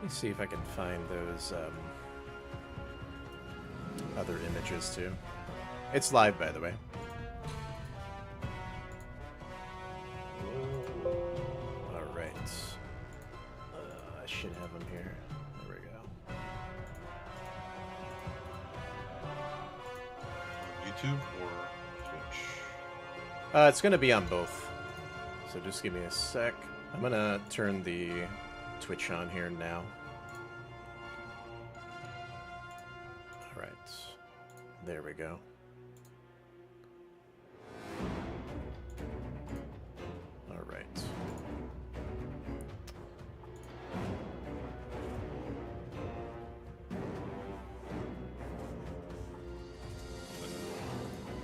me see if I can find those other images too. It's live, by the way. All right. I should have them here. There we go. YouTube or Twitch? It's going to be on both. So just give me a sec. I'm going to turn the Twitch on here now. All right. There we go. All right.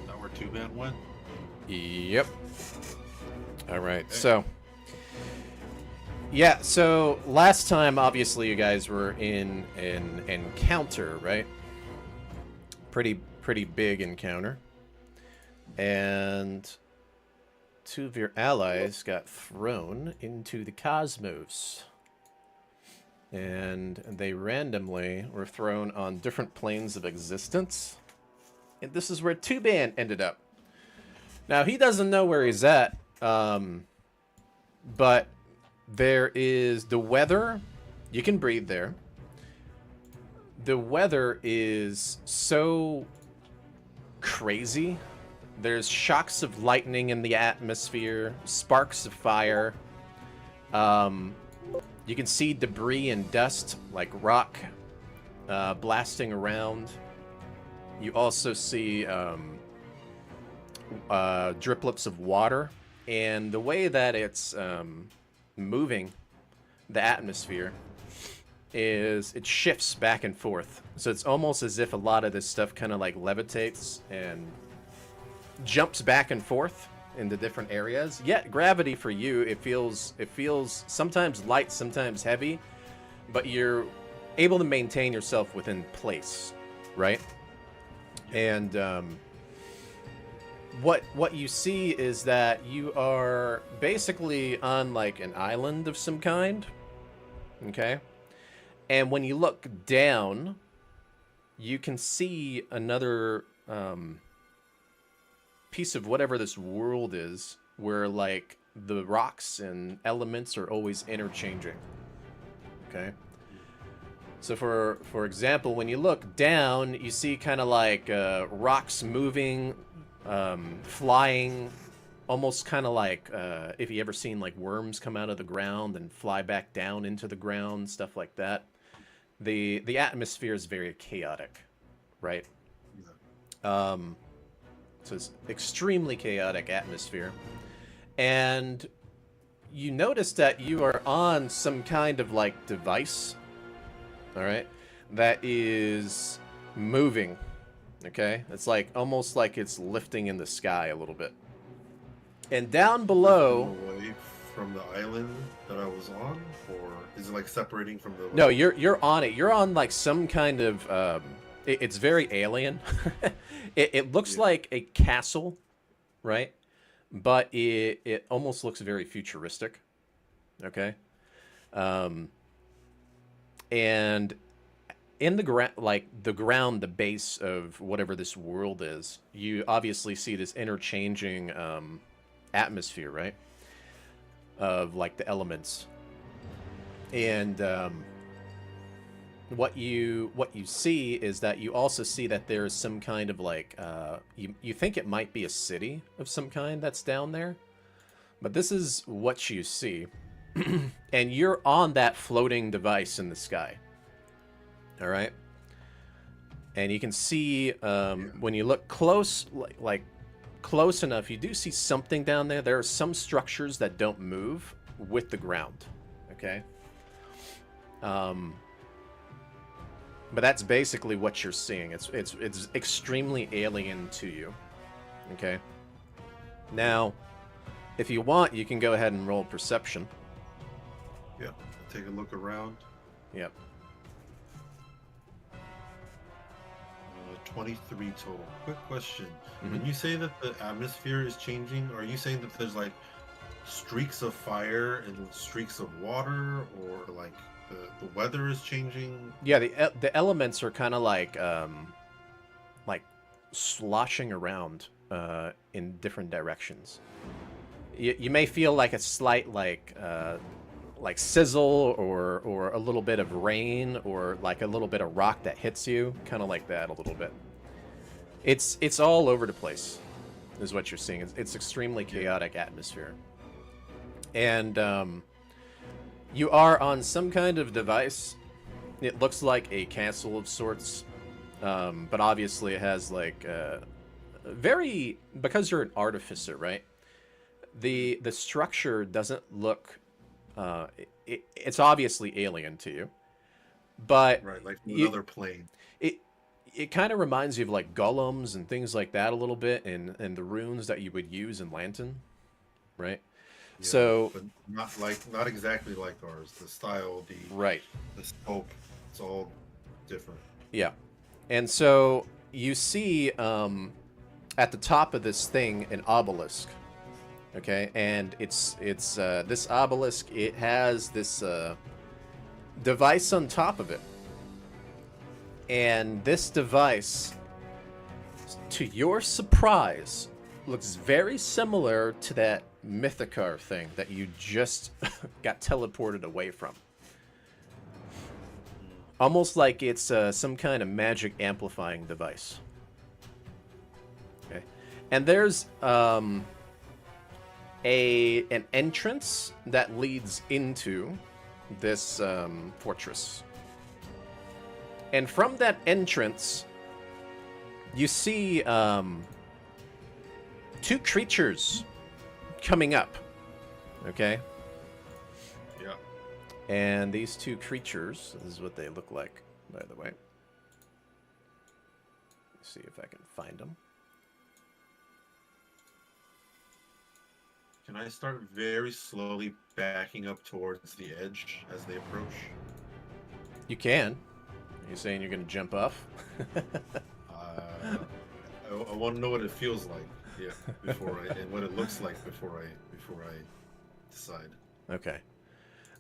That where two-band went? Yep. All right. Okay. So, yeah. So last time, obviously, you guys were in an encounter, right? Pretty big encounter. And two of your allies got thrown into the cosmos. And they randomly were thrown on different planes of existence. And this is where Two-Band ended up. Now, he doesn't know where he's at. But there is the weather. You can breathe there. The weather is so crazy. There's shocks of lightning in the atmosphere, sparks of fire. You can see debris and dust, like rock, blasting around. You also see driplets of water. And the way that it's moving the atmosphere is it shifts back and forth. So it's almost as if a lot of this stuff kind of like levitates and jumps back and forth into different areas. Yet gravity for you, it feels sometimes light, sometimes heavy, but you're able to maintain yourself within place, right? And what you see is that you are basically on like an island of some kind, okay? And when you look down, you can see another piece of whatever this world is, where like the rocks and elements are always interchanging, okay? So for example, when you look down, you see kind of like rocks moving, flying, almost kind of like if you ever seen like worms come out of the ground and fly back down into the ground, stuff like that. The atmosphere is very chaotic, right? Yeah. So it's extremely chaotic atmosphere, and you notice that you are on some kind of like device, all right, that is moving. Okay, it's like almost like it's lifting in the sky a little bit. And down below, away from the island that I was on, or is it like separating from the? No, you're on it. You're on like some kind of. It's very alien. It looks like a castle, right? But it almost looks very futuristic. Okay. And in the ground, like the ground, the base of whatever this world is, you obviously see this interchanging atmosphere, right? Of like the elements. And what you see is that you also see that there's some kind of like you think it might be a city of some kind that's down there, but this is what you see. And you're on that floating device in the sky. All right. And you can see when you look close, like close enough, you do see something down there. There are some structures that don't move with the ground. Okay. But that's basically what you're seeing. It's extremely alien to you. Okay. Now, if you want, you can go ahead and roll perception. Yeah, take a look around. Yep. 23 total. Quick question. When you say that the atmosphere is changing, are you saying that there's like streaks of fire and streaks of water, or like the weather is changing. Yeah, the elements are kind of like sloshing around in different directions. You may feel like a slight like sizzle or a little bit of rain or like a little bit of rock that hits you, kind of like that a little bit. It's all over the place, is what you're seeing. It's extremely chaotic atmosphere, and you are on some kind of device. It looks like a castle of sorts, but obviously it has like very, because you're an artificer, right? The structure doesn't look. It's obviously alien to you, but Right, like another plane. It kind of reminds you of like golems and things like that a little bit, and the runes that you would use in Lantern, right? Yeah, So but not exactly like ours. The style, right, the scope, it's all different. yeah, and so you see at the top of this thing an obelisk, okay, and it's this obelisk. It has this device on top of it. And this device, to your surprise, looks very similar to that Mythallar thing that you just got teleported away from. Almost like it's some kind of magic amplifying device. Okay, and there's an entrance that leads into this fortress. And from that entrance, you see two creatures coming up. Okay? Yeah. And these two creatures, this is what they look like, by the way. Let's see if I can find them. Can I start very slowly backing up towards the edge as they approach? You can. Are you saying you're going to jump off? I want to know what it feels like, yeah, and what it looks like before I decide. Okay.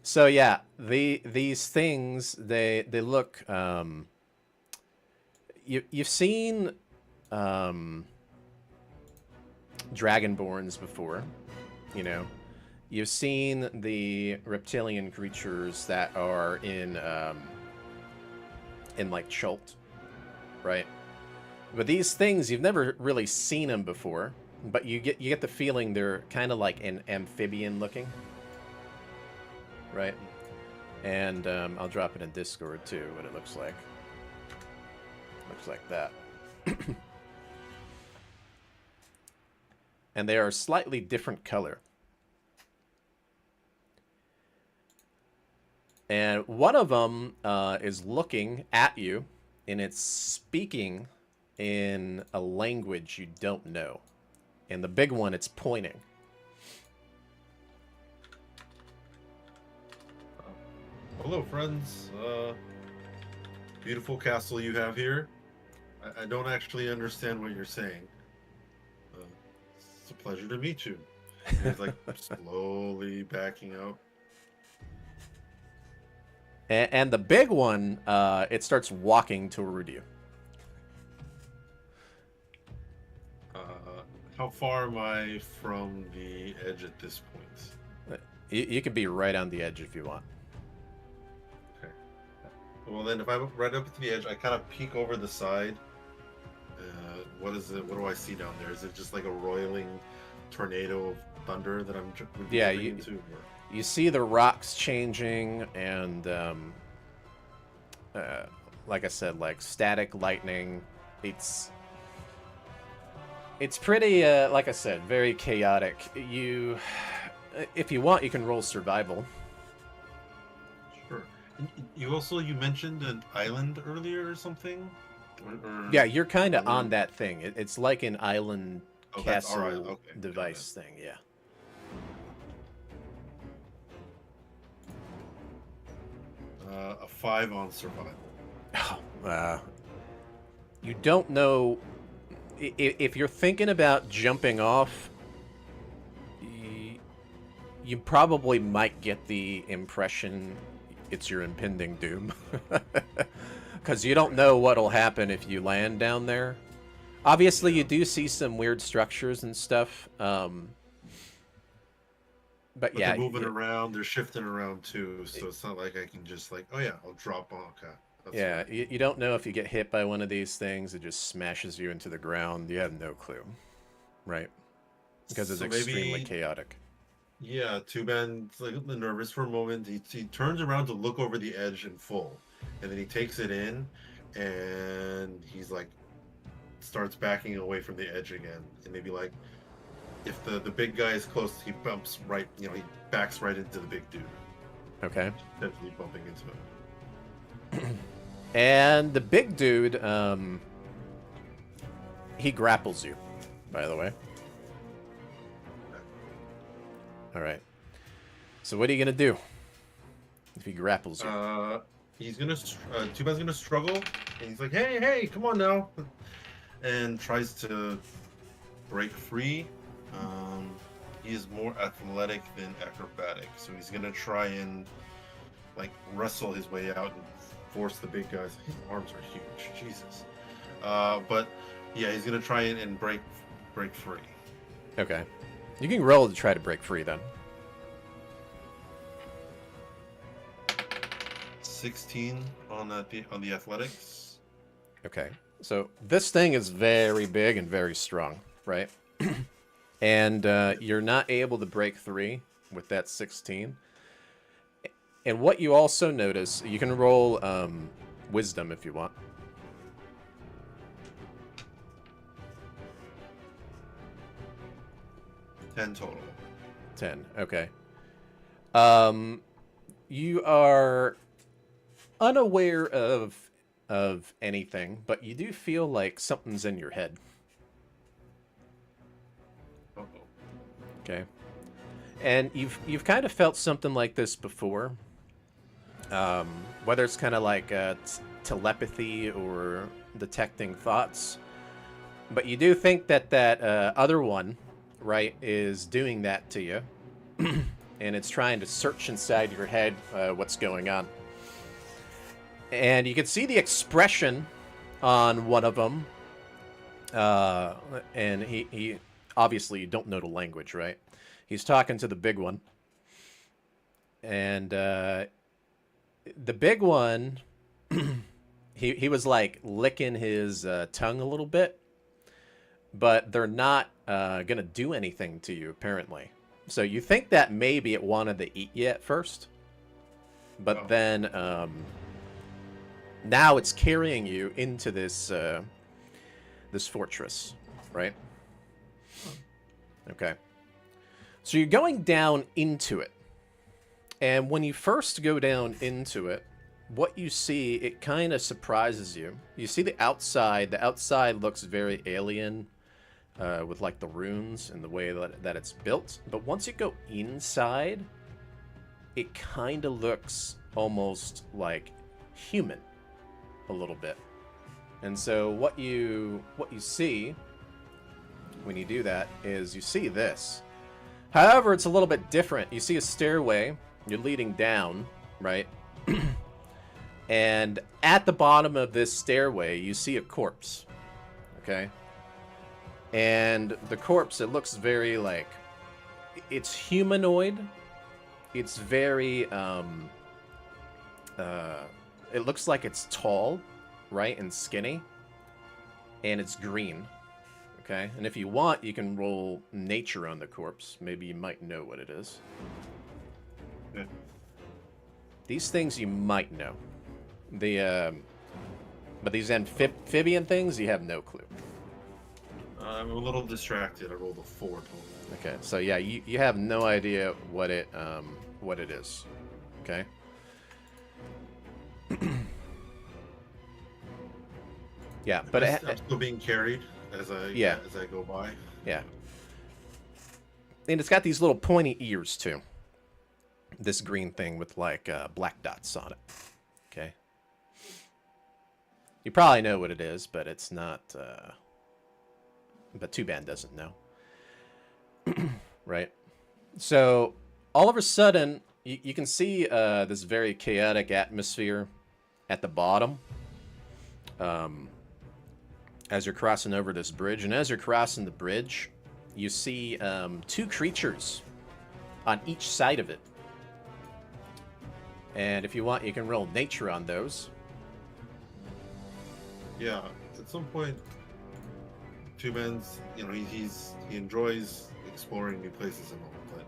So yeah, these things they look. You've seen dragonborns before, you know. You've seen the reptilian creatures that are in like Chult, right? But these things, you've never really seen them before, but you get the feeling they're kind of like an amphibian looking, right? And I'll drop it in Discord too, what it looks like. Looks like that. And they are a slightly different color. And one of them is looking at you, and it's speaking in a language you don't know. And the big one, it's pointing. Hello, friends. Beautiful castle you have here. I don't actually understand what you're saying. It's a pleasure to meet you. He's like slowly backing out. And the big one, it starts walking toward you. How far am I from the edge at this point? You could be right on the edge if you want. Okay. Well, then if I'm right up to the edge, I kind of peek over the side. What is it? What do I see down there? Is it just like a roiling tornado of thunder that I'm jumping into? Or? You see the rocks changing, and like I said, like static lightning. It's pretty, like I said, very chaotic. If you want, you can roll survival. Sure. You mentioned an island earlier or something? Yeah, you're kind of on that thing. It's like an island castle device thing, yeah. A 5 on survival. You don't know if you're thinking about jumping off. You probably might get the impression it's your impending doom. Because you don't know what'll happen if you land down there. Obviously, you do see some weird structures and stuff. But yeah, they're moving around, they're shifting around too, so it's not like I can just like, oh yeah, I'll drop on. Okay. Yeah, you don't know if you get hit by one of these things, it just smashes you into the ground. You have no clue, right? Because it's extremely chaotic. Yeah, Tuban's like nervous for a moment. He turns around to look over the edge in full, and then he takes it in, and he's like, starts backing away from the edge again, and maybe like, if the big guy is close, he bumps right, he backs right into the big dude. Okay. Definitely bumping into him. And the big dude, he grapples you, by the way. All right. So what are you gonna do if he grapples you? He's gonna Tuban's gonna struggle, and he's like, "Hey, come on now," and tries to break free. He is more athletic than acrobatic, so he's gonna try and like wrestle his way out and force the big guys. His arms are huge, Jesus. But yeah, he's gonna try and break free. Okay, you can roll to try to break free then. 16 on the athletics. Okay, so this thing is very big and very strong, right? And you're not able to break free with that 16. And what you also notice, you can roll wisdom if you want. 10 total. 10, okay. You are unaware of anything, but you do feel like something's in your head. Okay. And you've kind of felt something like this before. Whether it's kind of like telepathy or detecting thoughts. But you do think that other one, right, is doing that to you. And it's trying to search inside your head what's going on. And you can see the expression on one of them. And he obviously, you don't know the language, right? He's talking to the big one. And the big one, he was like licking his tongue a little bit. But they're not going to do anything to you, apparently. So you think that maybe it wanted to eat you at first. But then now it's carrying you into this this fortress, right? Okay. So you're going down into it. And when you first go down into it, what you see, it kind of surprises you. You see the outside. The outside looks very alien with like the runes and the way that it's built. But once you go inside, it kind of looks almost like human a little bit. And so what you see when you do that is you see this. However, it's a little bit different. You see a stairway. You're leading down, right? And at the bottom of this stairway, you see a corpse. Okay? And the corpse, it looks very like... It's humanoid. It's very... it looks like it's tall, right? And skinny. And it's green. Okay? And if you want, you can roll nature on the corpse. Maybe you might know what it is. Yeah. These things you might know. But these amphibian things, you have no clue. I'm a little distracted. I rolled a 4 total. Okay, so yeah, you have no idea what it is. Okay. Yeah, but I'm still being carried as I go by. Yeah. And it's got these little pointy ears too. This green thing with like black dots on it. Okay. You probably know what it is, but it's not. But Tuban doesn't know. Right. So all of a sudden, you can see this very chaotic atmosphere at the bottom as you're crossing over this bridge. And as you're crossing the bridge, you see two creatures on each side of it. And if you want, you can roll nature on those. Yeah, at some point, Two Man's, you know, he enjoys exploring new places and all, but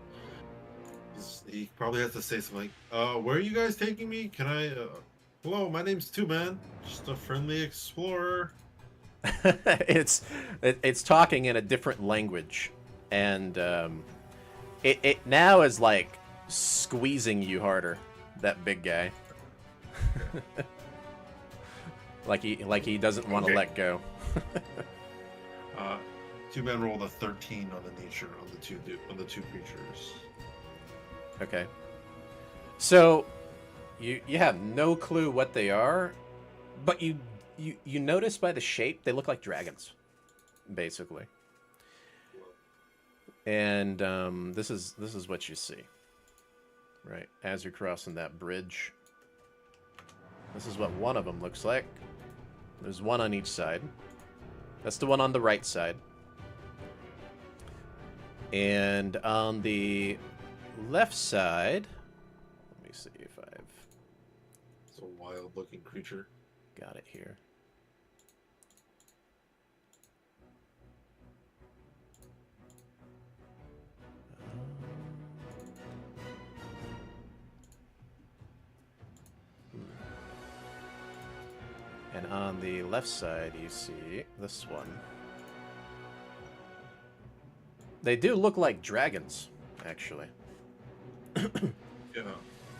he probably has to say something like, where are you guys taking me? Can I, hello, my name's Two Man, just a friendly explorer. It's talking in a different language, and it now is like squeezing you harder. That big guy, like he doesn't want to let go. Two Men rolled a 13 on the nature on the two creatures. Okay, so you have no clue what they are, but you notice by the shape they look like dragons, basically. And this is what you see. Right, as you're crossing that bridge. This is what one of them looks like. There's one on each side. That's the one on the right side. And on the left side, let me see if I've... It's a wild-looking creature. Got it here. And on the left side, you see this one. They do look like dragons, actually. Yeah,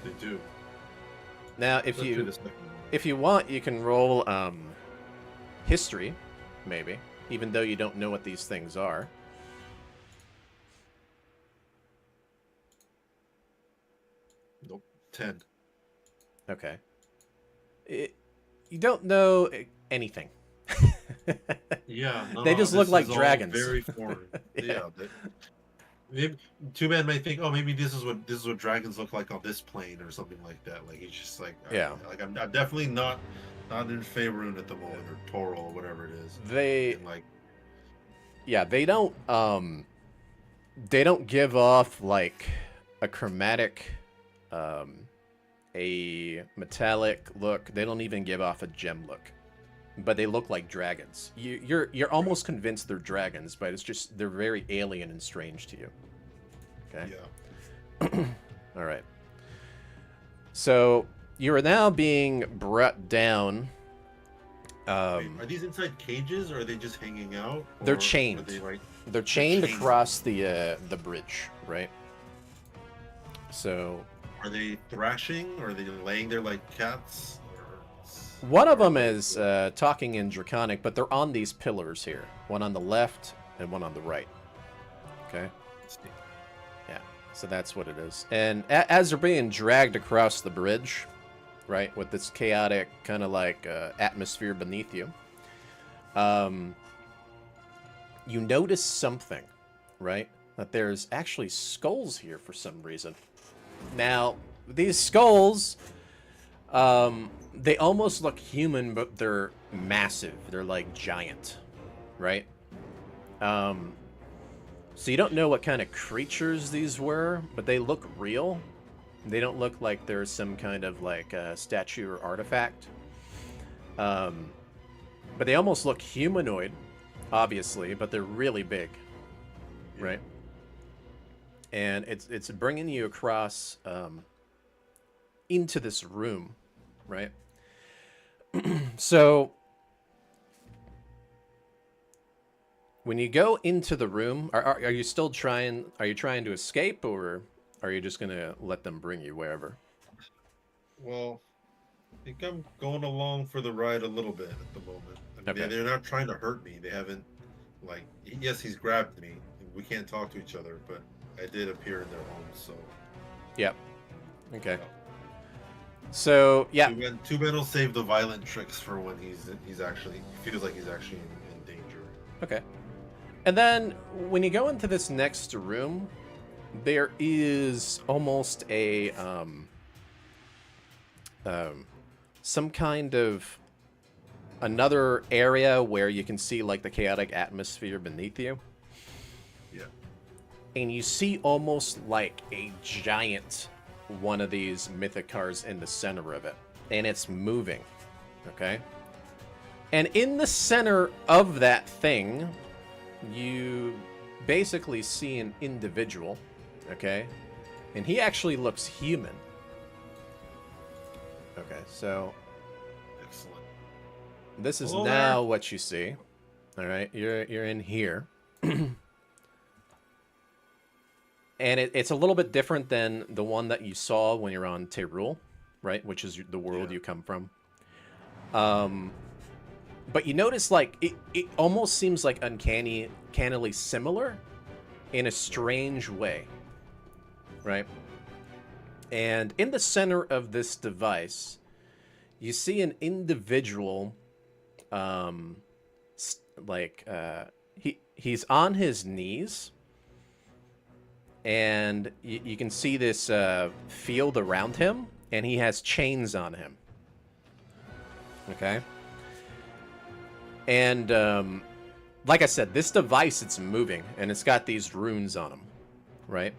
they do. Now, if you want, you can roll history, maybe, even though you don't know what these things are. Nope, 10. Okay. You don't know anything. Yeah, no, they just look like dragons. Very foreign. Yeah. Maybe Two Men may think, oh, maybe this is what dragons look like on this plane or something like that. Like he's just like, yeah, like I'm definitely not in Faerun at the moment, or Toro or whatever it is. They they don't give off like a chromatic, a metallic look. They don't even give off a gem look. But they look like dragons. You're almost convinced they're dragons, but it's just they're very alien and strange to you. Okay. Yeah. All right. So you are now being brought down. Wait, are these inside cages, or are they just hanging out? They're chained. They're chained across the bridge, right? So. Are they thrashing, or are they laying there like cats? One of them is talking in Draconic, but they're on these pillars here. One on the left and one on the right. Okay? Yeah, so that's what it is. And as they're being dragged across the bridge, right, with this chaotic kind of like atmosphere beneath you, you notice something, right? That there's actually skulls here for some reason. Now, these skulls... they almost look human, but they're massive. They're like giant, right? So you don't know what kind of creatures these were, but they look real. They don't look like they're some kind of like statue or artifact. But they almost look humanoid, obviously, but they're really big, right? And it's bringing you across into this room, right? So when you go into the room, are you still trying? Are you trying to escape, or are you just gonna let them bring you wherever? Well, I think I'm going along for the ride a little bit at the moment. I mean, Okay. they're not trying to hurt me. They haven't, like, yes, he's grabbed me. We can't talk to each other, but I did appear in their home, so. Yep. Okay. So yeah, Two men will save the violent tricks for when he feels like he's actually in danger. Okay. And then when you go into this next room, there is almost a some kind of another area where you can see like the chaotic atmosphere beneath you. Yeah. And you see almost like a giant one of these Mythallars in the center of it. And it's moving. Okay? And in the center of that thing, you basically see an individual. Okay? And he actually looks human. Okay, so Excellent. this is Hello now there. what you see. All right, you're in here. And it's a little bit different than the one that you saw when you're on Teruel, right? Which is the world you come from. But you notice, like, it almost seems like uncannily similar in a strange way, right? And in the center of this device, you see an individual, he's on his knees, and you can see this field around him, and he has chains on him. Okay? And, like I said, this device, it's moving, and it's got these runes on him, right?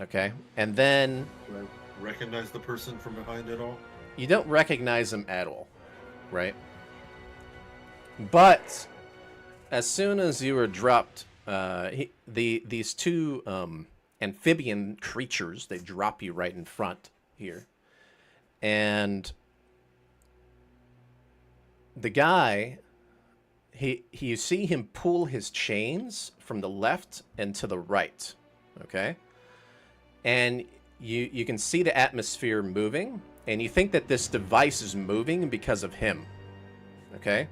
Okay, and then... Do I recognize the person from behind it all? You don't recognize him at all, right? But as soon as you were dropped, these two amphibian creatures, they drop you right in front here. And the guy, you see him pull his chains from the left and to the right, okay? And you can see the atmosphere moving, and you think that this device is moving because of him, okay?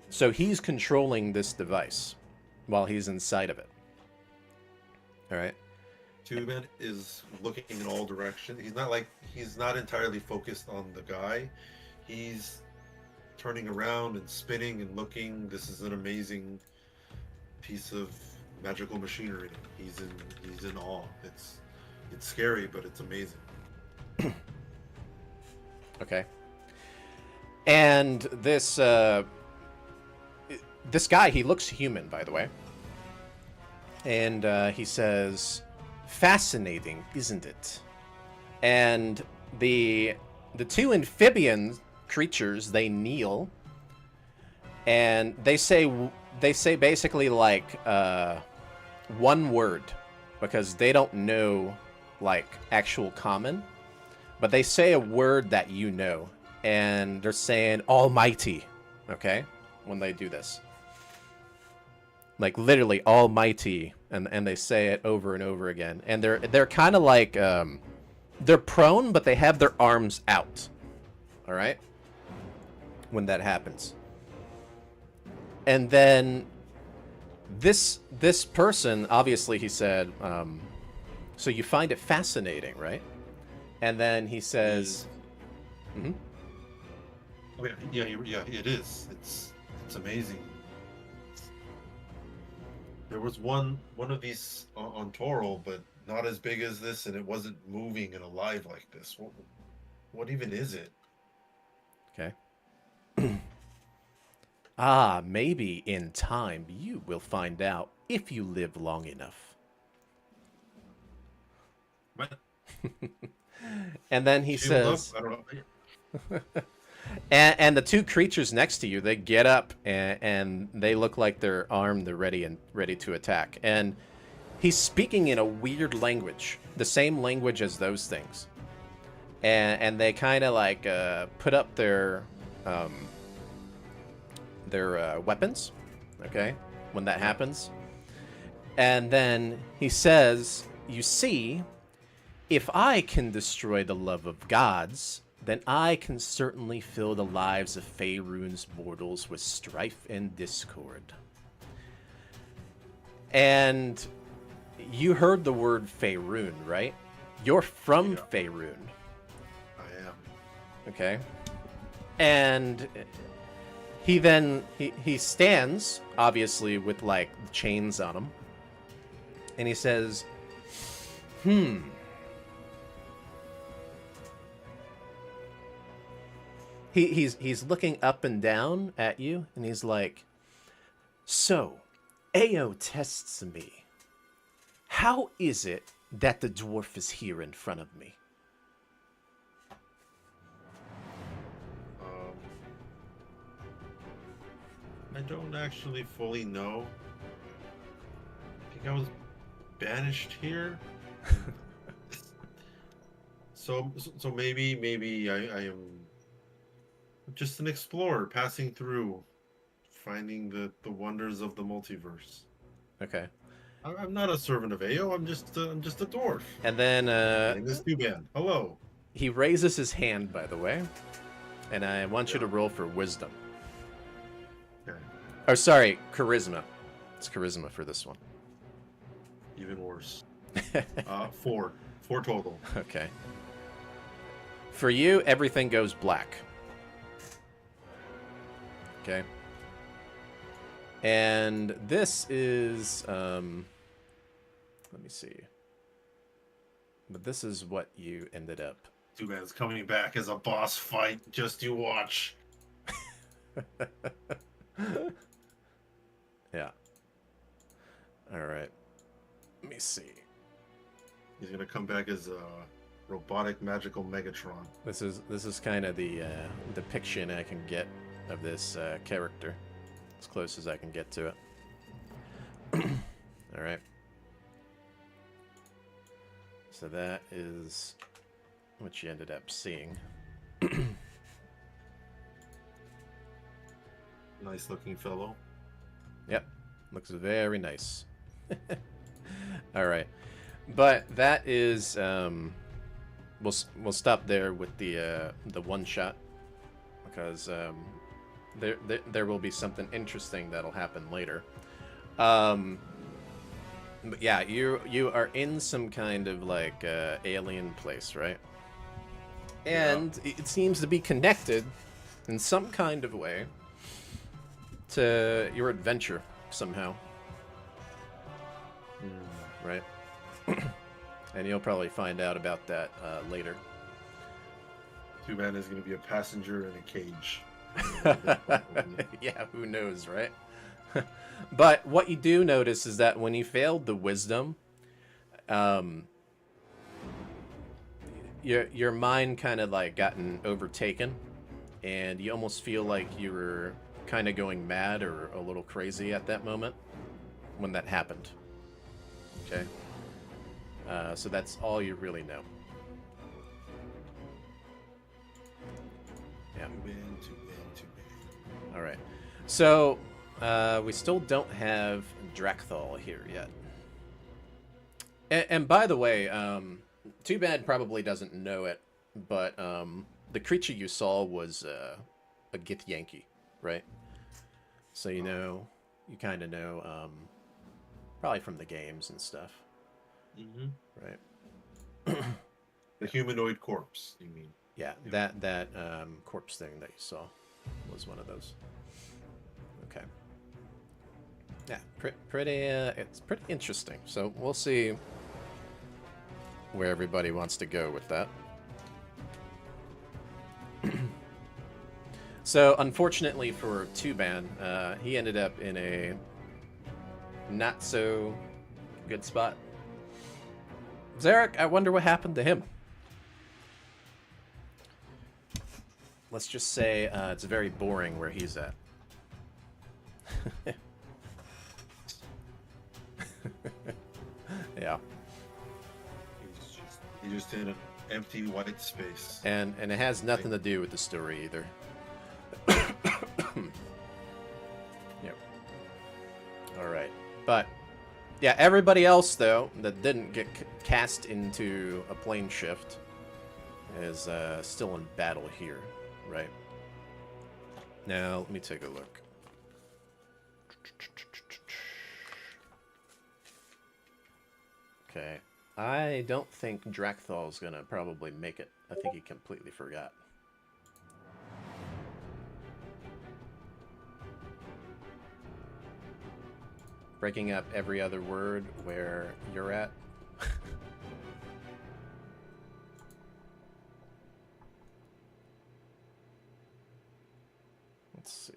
So he's controlling this device while he's inside of it. All right? Two-Man is looking in all directions. He's not entirely focused on the guy. He's turning around and spinning and looking. This is an amazing piece of magical machinery. He's in awe. It's scary, but it's amazing. Okay. And this guy, he looks human, by the way. And he says, "Fascinating, isn't it?" And the two amphibian creatures, they kneel, and they say basically like one word, because they don't know like actual common, but they say a word that you know, and they're saying "Almighty," okay, when they do this. Like literally "Almighty," and they say it over and over again. And they're kind of like they're prone, but they have their arms out. All right? When that happens. And then this person, obviously he said, so you find it fascinating, right? And then he says, Oh, yeah, it is. It's amazing. There was one of these on Toro, but not as big as this, and it wasn't moving and alive like this. What even is it? Okay. Maybe in time you will find out if you live long enough. What? And then he says, I don't know. and the two creatures next to you, they get up and they look like they're armed, they're ready to attack. And he's speaking in a weird language, the same language as those things. And they kind of like put up their weapons, okay, when that happens. And then he says, "You see, if I can destroy the love of gods, then I can certainly fill the lives of Faerun's mortals with strife and discord." And you heard the word Faerun, right? You're from Faerun. I am. Okay. And he then he stands, obviously with like chains on him, And he says, "Hmm. He's looking up and down at you, and he's like, so, Ao tests me. How is it that the dwarf is here in front of me?" I don't actually fully know. I think I was banished here. So maybe I am just an explorer passing through, finding the wonders of the multiverse. Okay. I'm not a servant of Ao. I'm just a dwarf. And then My name is Duban. Hello. he raises his hand, by the way, and I want you to roll for wisdom. Okay. Oh, sorry, charisma. It's charisma for this one. Even worse. 4 total. Okay. For you, everything goes black. Okay. And this is, let me see. But this is what you ended up. Duban's coming back as a boss fight. Just you watch. Yeah. All right. Let me see. He's gonna come back as a robotic magical Megatron. This is kind of the depiction I can get of this character, as close as I can get to it. All right. So that is what you ended up seeing. Nice looking fellow. Yep, looks very nice. All right, but that is we'll stop there with the one shot, because there will be something interesting that'll happen later. But yeah, you are in some kind of like alien place, right? And it seems to be connected in some kind of way to your adventure somehow. Right? And you'll probably find out about that later. Duban is going to be a passenger in a cage. Yeah, who knows, right? But what you do notice is that when you failed the wisdom, your mind kind of like gotten overtaken, and you almost feel like you were kind of going mad or a little crazy at that moment when that happened. Okay? So that's all you really know. Yeah. All right. So we still don't have Drakthal here yet. And by the way, Too Bad probably doesn't know it, but the creature you saw was a Githyanki, right? So you know, you kind of know, probably from the games and stuff. Mm-hmm. Right. The humanoid corpse, you mean? Yeah, that corpse thing that you saw was one of those. Okay. Yeah, pretty. It's pretty interesting. So we'll see where everybody wants to go with that. So unfortunately for Tuban, he ended up in a not so good spot. Cyric, I wonder what happened to him. Let's just say it's very boring where he's at. Yeah. He's just in an empty white space. And it has nothing to do with the story either. Yep. All right. But yeah, everybody else though that didn't get cast into a plane shift is still in battle here, right? Now let me take a look. Okay. I don't think Drakthal's gonna probably make it. I think he completely forgot. breaking up every other word where you're at. Let's see.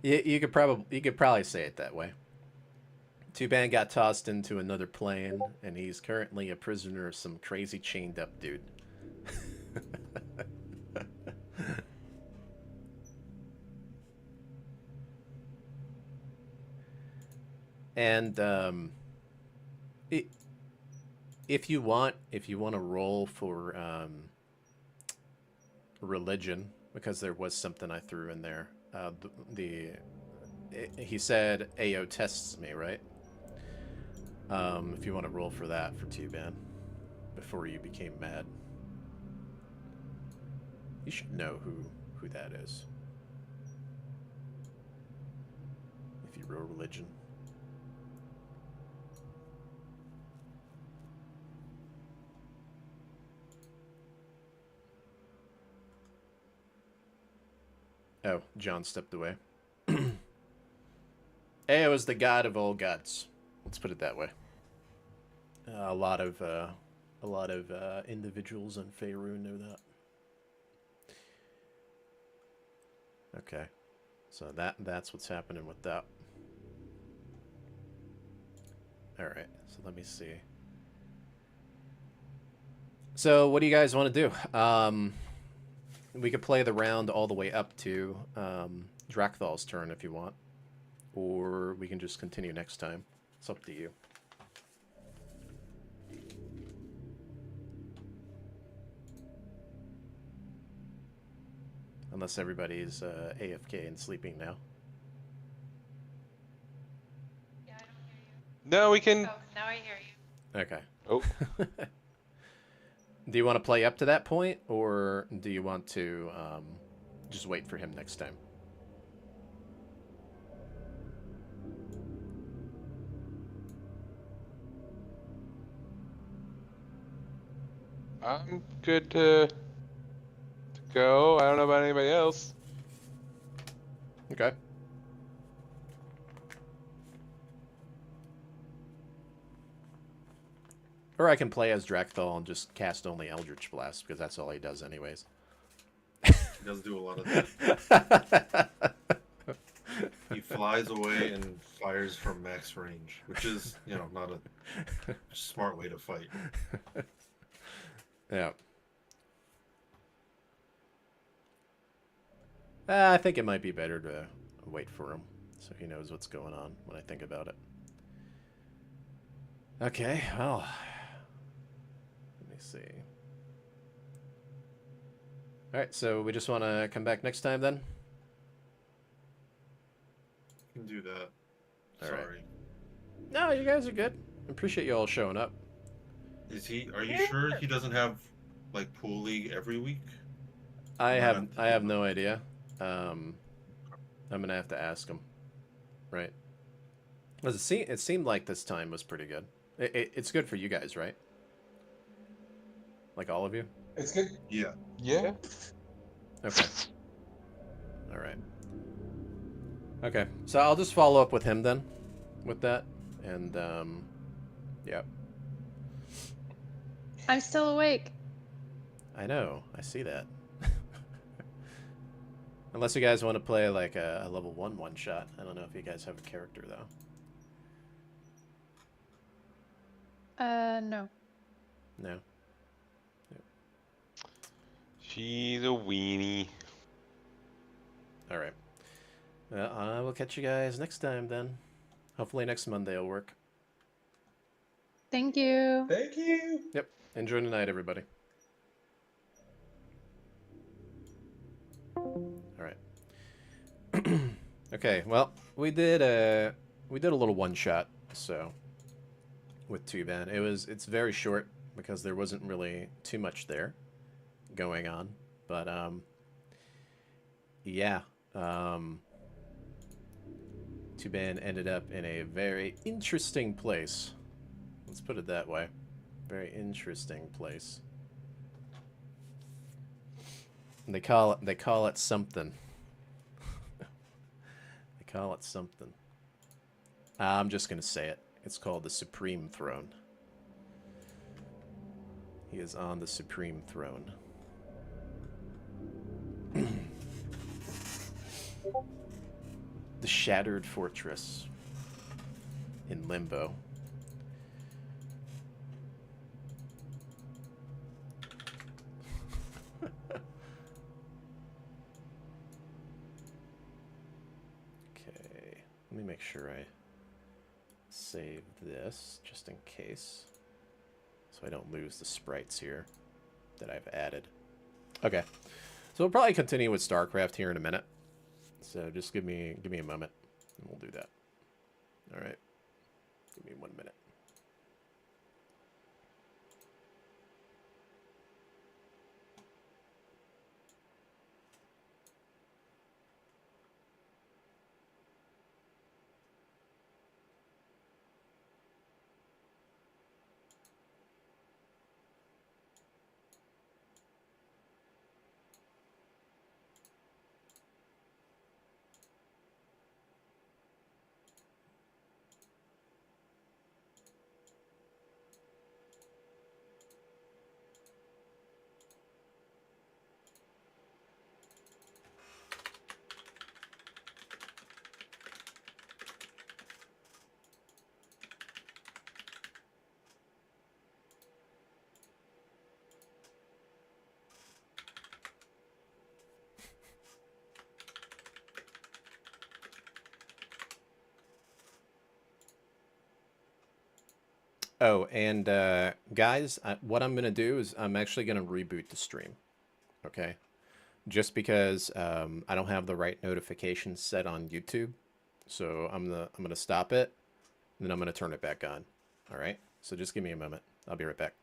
You could probably say it that way. Tuban got tossed into another plane, and he's currently a prisoner of some crazy chained up dude. And if you want to roll for religion, because there was something I threw in there. He said AO tests me, right? If you want to roll for that for Tuban before you became mad, you should know who that is. If you roll religion. Oh, John stepped away. AO is the god of all gods. Let's put it that way. A lot of individuals in Faerun know that. Okay, so that's what's happening with that. All right, so let me see. So what do you guys want to do? We could play the round all the way up to Drakthal's turn if you want. Or we can just continue next time. It's up to you. Unless everybody's AFK and sleeping now. Yeah, I don't hear you. No, we can... Oh, now I hear you. Okay. Oh. Do you want to play up to that point, or do you want to just wait for him next time? I'm good to go. I don't know about anybody else. Okay. Or I can play as Drakthal and just cast only Eldritch Blast, because that's all he does anyways. He does do a lot of that. He flies away and fires from max range, which is, you know, not a smart way to fight. Yeah. I think it might be better to wait for him, so he knows what's going on when I think about it. Okay, well... Let me see. Alright, so we just want to come back next time then? You can do that. All right. Sorry. No, you guys are good. I appreciate you all showing up. Is he? Are you sure he doesn't have like pool league every week? I have no idea. I'm gonna have to ask him. Right. It seemed like this time was pretty good. It's good for you guys, right? Like all of you? It's good. Yeah. Yeah. Okay. All right. Okay, so I'll just follow up with him then, with that, and yeah. I'm still awake. I know, I see that. Unless you guys want to play like a level 1 one-shot. I don't know if you guys have a character though. No. No. Yep. She's a weenie. All right. Well, I will catch you guys next time then. Hopefully next Monday will work. Thank you. Thank you. Yep. Enjoy the night, everybody. All right. Okay. Well, we did a little one shot. So with Tuban, it's very short because there wasn't really too much there going on. But yeah. Tuban ended up in a very interesting place. Let's put it that way. Very interesting place. They call it something. They call it something. I'm just gonna say it. It's called the Supreme Throne. He is on the Supreme Throne. The Shattered Fortress in Limbo. Okay, let me make sure I save this just in case, so I don't lose the sprites here that I've added. Okay, so we'll probably continue with StarCraft here in a minute. So just give me a moment, and we'll do that. All right, give me 1 minute. Oh, and guys, what I'm gonna do is I'm actually gonna reboot the stream. Okay, just because I don't have the right notifications set on YouTube, so I'm gonna stop it, and then I'm gonna turn it back on. All right, so just give me a moment. I'll be right back.